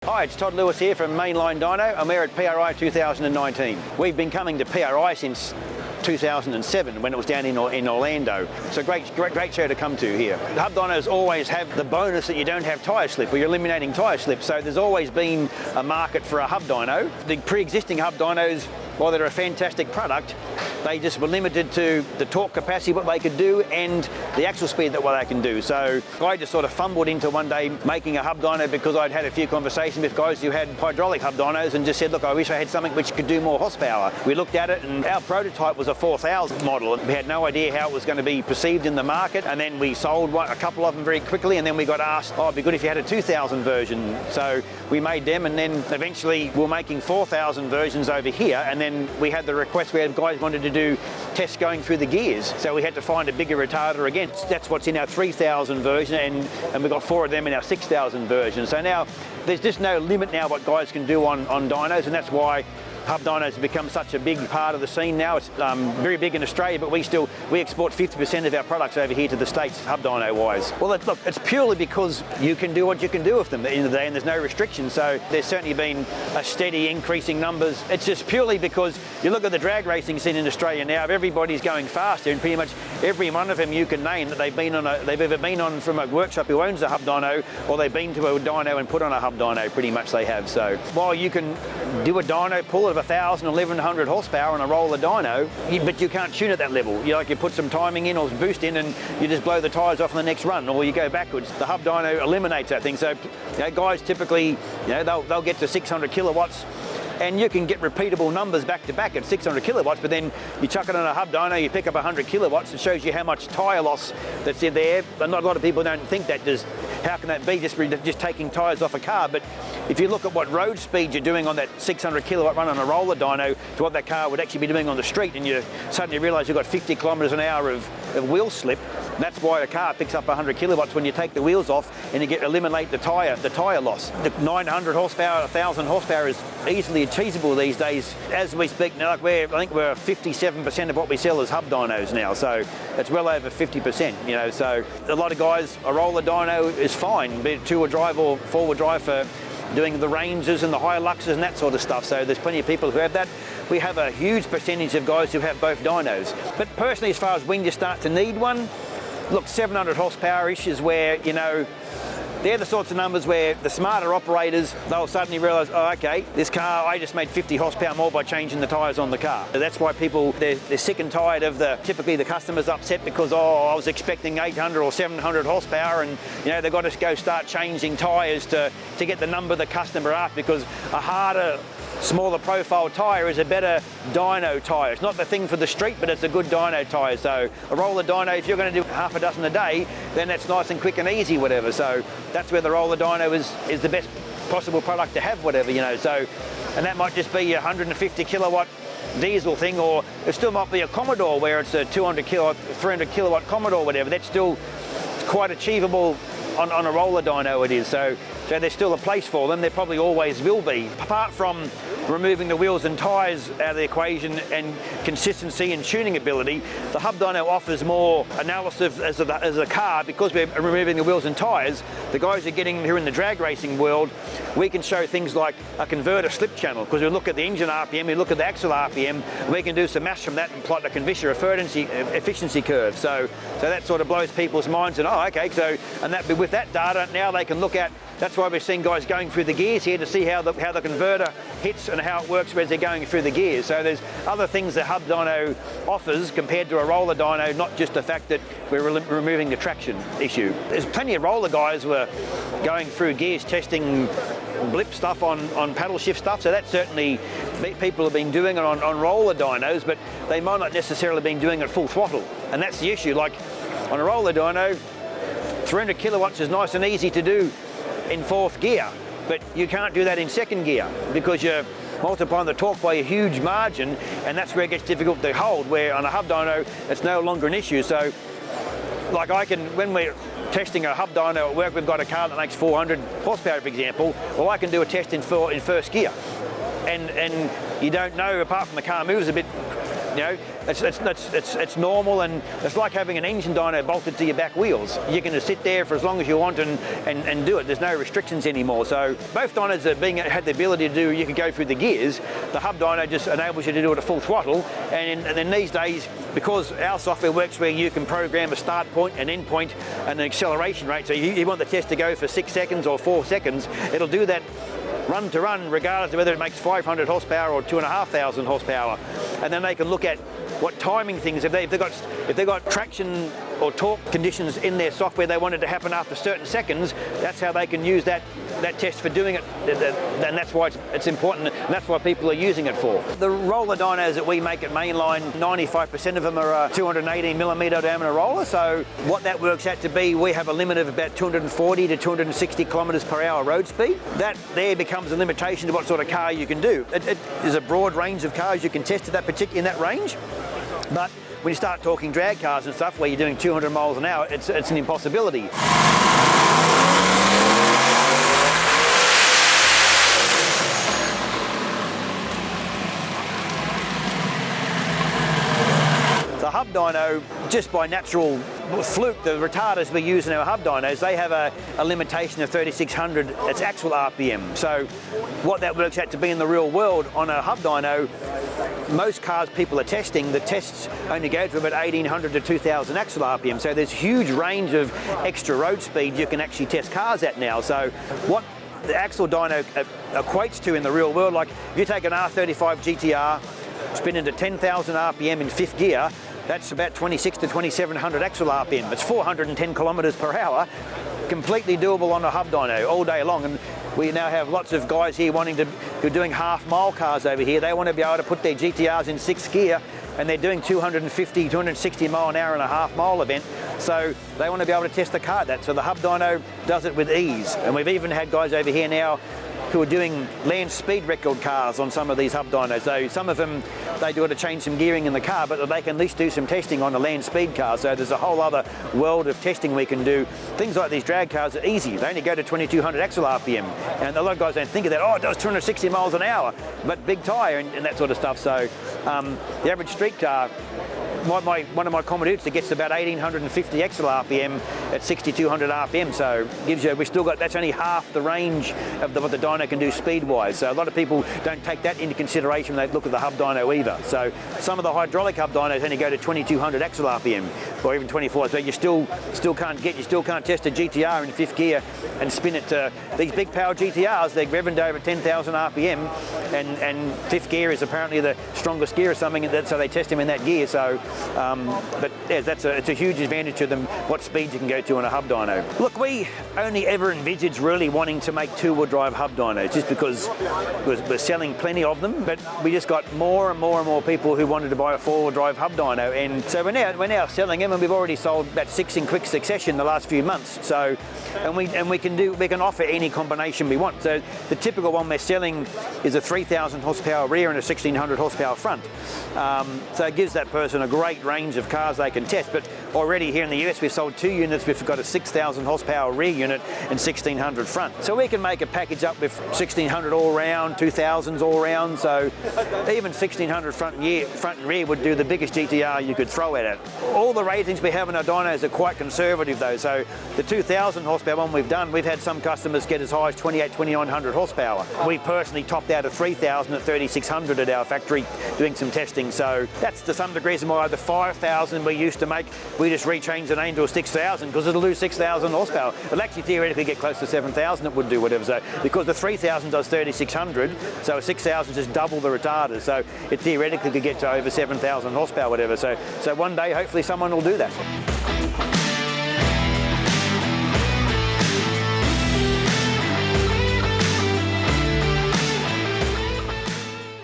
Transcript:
Hi, it's Todd Lewis here from Mainline Dyno, and we're at PRI 2019. We've been coming to PRI since 2007 when it was down in Orlando. It's a great show to come to here. Hub dynos always have the bonus that you don't have tyre slip, or you're eliminating tyre slip, so there's always been a market for a hub dyno. The pre-existing hub dynos, while they're a fantastic product, they just were limited to the torque capacity, what they could do, and the axle speed that what they can do. So I just sort of fumbled into one day making a hub dyno because I'd had a few conversations with guys who had hydraulic hub dynos and just said, look, I wish I had something which could do more horsepower. We looked at it and our prototype was a 4000 model. We had no idea how it was going to be perceived in the market, and then we sold a couple of them very quickly, and then we got asked, oh, it'd be good if you had a 2000 version. So we made them, and then eventually we're making 4000 versions over here, and then we had the request where guys wanted to do tests going through the gears, so we had to find a bigger retarder again. That's what's in our 3000 version, and we've got 4 of them in our 6000 version. So now there's just no limit now what guys can do on dynos, and that's why hub dynos have become such a big part of the scene now. It's very big in Australia, but we export 50% of our products over here to the States, hub dyno wise. Well, look, it's purely because you can do what you can do with them at the end of the day, and there's no restrictions. So there's certainly been a steady increasing numbers. It's just purely because you look at the drag racing scene in Australia now, everybody's going faster, and pretty much every one of them you can name that they've ever been on from a workshop who owns a hub dyno, or they've been to a dyno and put on a hub dyno, pretty much they have. So while you can do a dyno pull of 1,000 or 1,100 horsepower on a roller dyno, but you can't tune at that level. You put some timing in or boost in, and you just blow the tyres off on the next run, or you go backwards. The hub dyno eliminates that thing. So guys typically, they'll get to 600 kilowatts, and you can get repeatable numbers back to back at 600 kilowatts, but then you chuck it on a hub dyno, you pick up 100 kilowatts, it shows you how much tyre loss that's in there. And not a lot of people don't think that. How can that be, just taking tyres off a car? But if you look at what road speed you're doing on that 600 kilowatt run on a roller dyno to what that car would actually be doing on the street, and you suddenly realise you've got 50 kilometres an hour of wheel slip, that's why a car picks up 100 kilowatts when you take the wheels off and you eliminate the tyre loss. The 900 horsepower, 1,000 horsepower is easily achievable these days. As we speak now, I think we're 57% of what we sell is hub dynos now, so it's well over 50%. So a lot of guys, a roller dyno is fine, be it 2-wheel drive or 4-wheel drive for doing the Rangers and the Hiluxes and that sort of stuff. So there's plenty of people who have that. We have a huge percentage of guys who have both dynos. But personally, as far as when you start to need one, look, 700 horsepower-ish is where, they're the sorts of numbers where the smarter operators, they'll suddenly realise, oh, okay, this car, I just made 50 horsepower more by changing the tyres on the car. So that's why people, they're sick and tired of typically the customer's upset because, I was expecting 800 or 700 horsepower, and, they've got to go start changing tyres to get the number the customer after, because a harder, smaller profile tyre is a better dyno tyre. It's not the thing for the street, but it's a good dyno tyre. So a roller dyno, if you're going to do half a dozen a day, then that's nice and quick and easy, whatever. So that's where the roller dyno is the best possible product to have, whatever, So, and that might just be a 150 kilowatt diesel thing, or it still might be a Commodore where it's a 200 kilowatt, 300 kilowatt Commodore, whatever. That's still quite achievable on a roller dyno, it is. So there's still a place for them. There probably always will be. Apart from removing the wheels and tyres out of the equation and consistency and tuning ability, the hub dyno offers more analysis as a car. Because we're removing the wheels and tyres, the guys are getting here in the drag racing world, we can show things like a converter slip channel, because we look at the engine RPM, we look at the axle RPM, and we can do some maths from that and plot a converter efficiency curve. So that sort of blows people's minds, and with that data, now they can look at. That's why we're seeing guys going through the gears here to see how the converter hits and how it works as they're going through the gears. So there's other things that hub dyno offers compared to a roller dyno, not just the fact that we're removing the traction issue. There's plenty of roller guys who are going through gears testing blip stuff on paddle shift stuff, so that's certainly people have been doing it on roller dynos, but they might not necessarily have been doing it full throttle, and that's the issue. Like on a roller dyno, 300 kilowatts is nice and easy to do in 4th gear, but you can't do that in 2nd gear because you're multiplying the torque by a huge margin, and that's where it gets difficult to hold, where on a hub dyno it's no longer an issue. So when we're testing a hub dyno at work, we've got a car that makes 400 horsepower, for example, I can do a test in 1st gear, and you don't know, apart from the car moves a bit, You know, it's normal, and it's like having an engine dyno bolted to your back wheels. You can just sit there for as long as you want and do it. There's no restrictions anymore. So both dynos had the ability to do, you could go through the gears. The hub dyno just enables you to do it at full throttle. And then these days, because our software works where you can program a start point, an end point, and an acceleration rate. So you want the test to go for 6 seconds or 4 seconds, it'll do that run to run, regardless of whether it makes 500 horsepower or 2,500 horsepower. And then they can look at what timing things, if they've got traction or torque conditions in their software they want it to happen after certain seconds, that's how they can use that test for doing it. And that's why it's important, and that's why people are using it for. The roller dynos that we make at Mainline, 95% of them are a 218 millimetre diameter roller. So what that works out to be, we have a limit of about 240 to 260 kilometres per hour road speed. That there becomes a limitation to what sort of car you can do. There's a broad range of cars you can test in that range. But when you start talking drag cars and stuff where you're doing 200 miles an hour, it's an impossibility. The hub dyno, just by natural fluke, the retarders we use in our hub dynos, they have a limitation of 3,600, it's actual RPM. So what that works out to be in the real world on a hub dyno, most cars people are testing, the tests only go to about 1,800 to 2,000 actual RPM. So there's a huge range of extra road speed you can actually test cars at now. So what the axle dyno equates to in the real world, like if you take an R35 GTR, spin into 10,000 RPM in fifth gear, that's about 26 to 2,700 axle RPM. It's 410 kilometres per hour, completely doable on a hub dyno all day long. And we now have lots of guys here who are doing half-mile cars over here. They want to be able to put their GTRs in sixth gear, and they're doing 250, 260 mile an hour in a half-mile event. So they want to be able to test the car at that. So the hub dyno does it with ease. And we've even had guys over here now who are doing land speed record cars on some of these hub dynos. So some of them, they do it to change some gearing in the car, but they can at least do some testing on a land speed car. So there's a whole other world of testing we can do. Things like these drag cars are easy. They only go to 2,200 axle RPM. And a lot of guys don't think of that. Oh, it does 260 miles an hour, but big tyre and that sort of stuff. So the average street car, one of my Commodores that gets about 1,850 axle RPM at 6,200 RPM, so gives you, that's only half the range of what the dyno can do speed-wise. So a lot of people don't take that into consideration when they look at the hub dyno either. So some of the hydraulic hub dynos only go to 2,200 axle RPM, or even 24. So you still can't test a GTR in fifth gear and spin it to these big power GTRs. They're revving to over 10,000 RPM, and fifth gear is apparently the strongest gear or something. So they test them in that gear. So. But yeah, it's a huge advantage to them what speed you can go to on a hub dyno. Look, we only ever envisaged really wanting to make two-wheel drive hub dynos just because we're selling plenty of them, but we just got more and more people who wanted to buy a four-wheel drive hub dyno, and so we're now selling them, and we've already sold about 6 in quick succession the last few months. So we can offer any combination we want. So the typical one we're selling is a 3,000 horsepower rear and a 1,600 horsepower front. So it gives that person a great range of cars they can test. But already here in the US we've sold 2 units. We've got a 6,000 horsepower rear unit and 1,600 front. So we can make a package up with 1,600 all round, 2,000s all round. So even 1,600 front and rear would do the biggest GTR you could throw at it. All the ratings we have in our dynos are quite conservative though. So the 2,000 horsepower one we've had some customers get as high as 2,900 horsepower. We personally topped out a 3,000 at 3,600 at our factory doing some testing. So that's to some degree why the 5,000 we used to make, we just rechanged the name to a 6,000 because it'll do 6,000 horsepower. It'll actually theoretically get close to 7,000, it would do whatever. So because the 3,000 does 3,600, so a 6,000 just double the retarders. So it theoretically could get to over 7,000 horsepower, whatever. So one day, hopefully someone will do that.